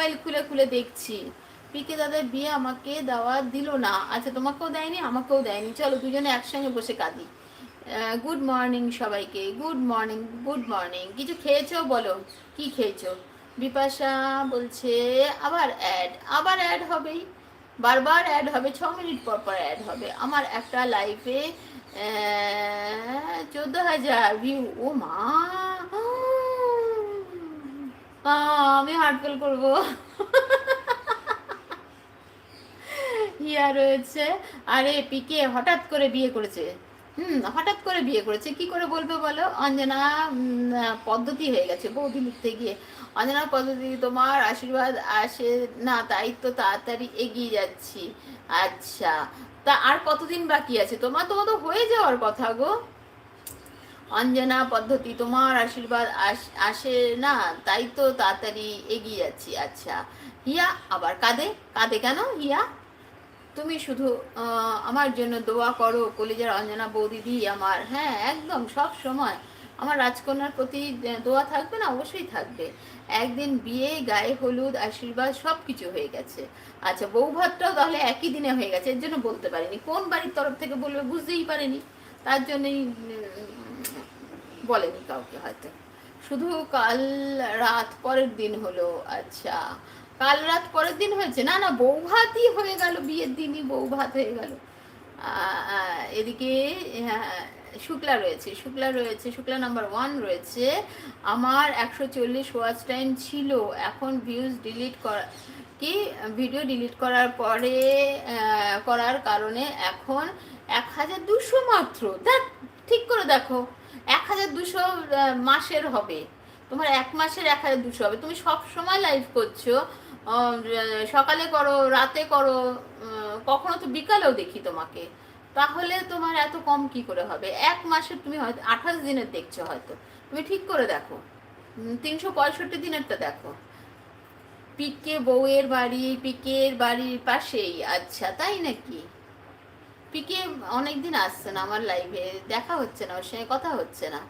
Mobile খুলে খুলে দেখছি। পিকে দাদার বিয়ে আমাকে দাওয়াত দিল না। আচ্ছা, তোমাকেও দেয়নি, আমাকেও দেয়নি। চলো দুজনে একসঙ্গে বসে কাঁদি। গুড মর্নিং সবাইকে, গুড মর্নিং, গুড মর্নিং। কিছু খেয়েছো বলো, কি খেয়েছো? বিপাশা বলছে আবার অ্যাড, আবার অ্যাড হবেই, বারবার অ্যাড হবে, 6 মিনিট পর পর অ্যাড হবে। আমার একটা লাইফে 14,000 ভিউ। ও মা, আমি হার্ট ফেল করবো। ইয়া রয়েছে। আরে পিকে হঠাৎ করে বিয়ে করেছে। হঠাৎ করে বিয়ে করেছে, কি করে বলবে বলো? অঞ্জনা পদ্ধতি হয়ে গেছে বৌদি লিখতে গিয়ে। অঞ্জনা পদ্ধতি, তোমার আশীর্বাদ আসে না তাই তো তাড়াতাড়ি এগিয়ে যাচ্ছি। আচ্ছা, তা আর কতদিন বাকি আছে? তোমার তো হয়ে যাওয়ার কথা গো। অঞ্জনা পদ্ধতি, তোমার আশীর্বাদ আসে না তাই তো তাড়াতাড়ি এগিয়ে যাচ্ছি। আচ্ছা, হিয়া আবার কাঁদে। কাঁদে কেন হিয়া? তুমি শুধু আমার জন্য দোয়া করো, কলিজার অঞ্জনা বৌদিদি আমার। হ্যাঁ, একদম সব সময় আমার রাজকন্যার প্রতি দোয়া থাকবে না? অবশ্যই থাকবে। একদিন বিয়ে, গায়ে হলুদ, আশীর্বাদ সব কিছু হয়ে গেছে। আচ্ছা, বউ ভাতটাও তাহলে একই দিনে হয়ে গেছে, এর জন্য বলতে পারিনি। কোন বাড়ির তরফ থেকে বলবে বুঝতেই পারেনি, তার জন্যই বলেনি কাউকে হয়তো। শুধু কাল রাত পরের দিন হলো। আচ্ছা, কাল রাত পরের দিন হয়েছে? না না, বউ ভাতই হয়ে গেল, বিয়ের দিনই বউ ভাত হয়ে গেল। এদিকে হ্যাঁ, শুক্লা রয়েছে, শুক্লা রয়েছে, শুক্লা নাম্বার 1 রয়েছে। আমার 140 ওয়াচ টাইম ছিল, এখন ভিউজ ডিলিট করা কি, ভিডিও ডিলিট করার পরে করার কারণে এখন 1,200 মাত্র। দেখ, ঠিক করে দেখো, 1,200 মাসের হবে। তোমার 1 মাসের 1,200 হবে। তুমি সব সময় লাইভ করছো, সকালে করো, রাতে করো, কখনো তো বিকালেও দেখি তোমাকে। তাহলে তোমার এত কম কি করে হবে? 1 মাসের তুমি হয়তো 28 দিনের দেখছো হয়তো। তুমি ঠিক করে দেখো, 365 দিনেরটা দেখো। পিকে বউয়ের বাড়ি, পিকের বাড়ির পাশেই। আচ্ছা, তাই নাকি? পিকে অনেকদিন আসছে না আমার লাইভে, দেখা হচ্ছে না, ওর সঙ্গে কথা হচ্ছে না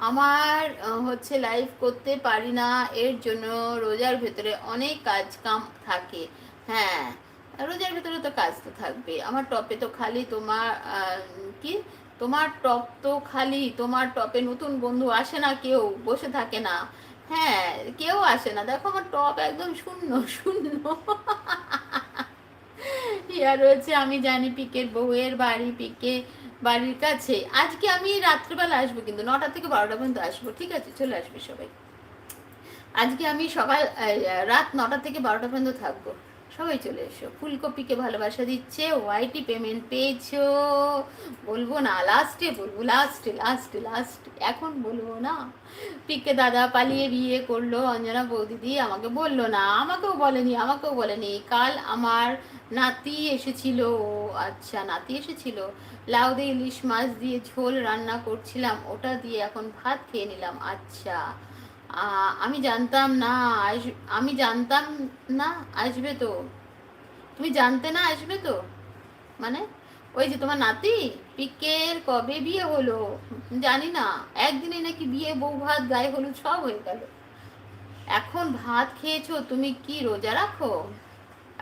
আমার। হচ্ছে লাইভ করতে পারি না, এর জন্য রোজার ভেতরে অনেক কাজ কাম থাকে। হ্যাঁ, রোজার ভেতরে তো কাজ তো থাকবে। আমার টপে তো খালি তোমার কি, তোমার টপ তো খালি, তোমার টপে নতুন বন্ধু আসে না, কেউ বসে থাকে না। হ্যাঁ, কেউ আসে না, দেখো আমার টপ একদম শূন্য শূন্য। ইয়া রয়েছে, আমি জানি পিকের বউয়ের বাড়ি পিকে বাড়ির কাছে। আজকে আমি রাত্রিবেলা আসবো, কিন্তু 9টা থেকে 12টা পর্যন্ত আসবো, ঠিক আছে? চলে আসবে সবাই। আজকে আমি সকাল রাত 9টা থেকে 12টা পর্যন্ত থাকবো। সবাই চলে এসো। ফুলকপিকে ভালোবাসা দিচ্ছে, ওয়াইটি পেমেন্ট পেয়েছো? বলবো না, লাস্টে বলবো, লাস্টে লাস্টে লাস্টে, এখন বলবো না। পিকে দাদা পালিয়ে বিয়ে করলো, অঞ্জনা বৌদিদি আমাকে বললো না, আমাকেও বলেনি, আমাকেও বলেনি। কাল আমার নাতি এসেছিল। আচ্ছা, নাতি এসেছিল। লাউ দিয়ে ইলিশ মাছ দিয়ে ঝোল রান্না করছিলাম, ওটা দিয়ে এখন ভাত খেয়ে নিলাম। আচ্ছা, আমি জানতাম না, আমি জানতাম না আসবে তো। তুমি জানতে না আসবে তো, মানে ওই যে তোমার নাতি পিকের কবে বিয়ে হলো জানি না, একদিনে নাকি বিয়ে, বউ ভাত, গায়ে হলুদ সব হয়ে গেল। এখন ভাত খেয়েছো, তুমি কি রোজা রাখো?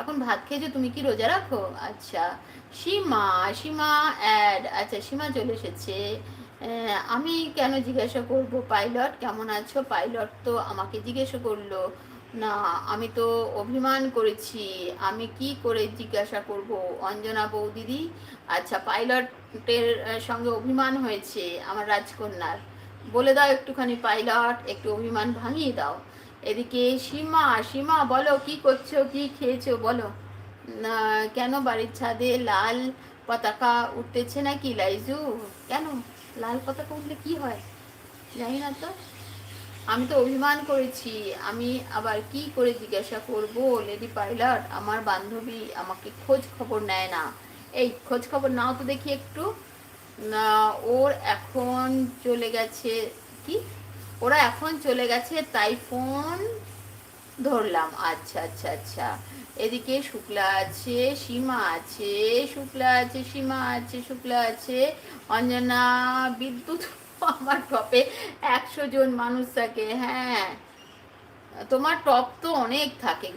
এখন ভাত খেয়েছো, তুমি কি রোজা রাখো? আচ্ছা, সীমা, সীমা অ্যাড। আচ্ছা, সীমা চলে এসেছে। আমি কেন জিজ্ঞাসা করব পাইলট কেমন আছো? পাইলট তো আমাকে জিজ্ঞাসা করলো না, আমি তো অভিমান করেছি, আমি কি করে জিজ্ঞাসা করব অঞ্জনা বৌদিদি? আচ্ছা, পাইলটের সঙ্গে অভিমান হয়েছে আমার রাজকন্যার। বলে দাও একটুখানি পাইলট, একটু অভিমান ভাঙিয়ে দাও। এদিকে সীমা, সীমা বলো কি করছো, কি খেয়েছো বলো। কেন বাড়ির ছাদে লাল পতাকা উঠতেছে নাকি লাইজু? কেন লাল পতাকা উঠলে কি হয় জানি না তো। আমি তো অভিমান করেছি, আমি আবার কি করে জিজ্ঞাসা করব লেডি পাইলট? আমার বান্ধবী আমাকে খোঁজ খবর নেয় না। এই খোঁজ খবর নাও তো দেখি একটু। না, ওর এখন চলে গেছে, কি, ওরা এখন চলে গেছে তাই ফোন ধরলাম। আচ্ছা আচ্ছা আচ্ছা। এদিকে শুক্লা আছে, সীমা আছে, শুক্লা আছে, সীমা আছে, শুক্লা আছে, অঞ্জনা, বিদ্যুৎ। আমার টপে 100 জন মানুষ থাকে। হ্যাঁ, তোমার টপ তো অনেক থাকে।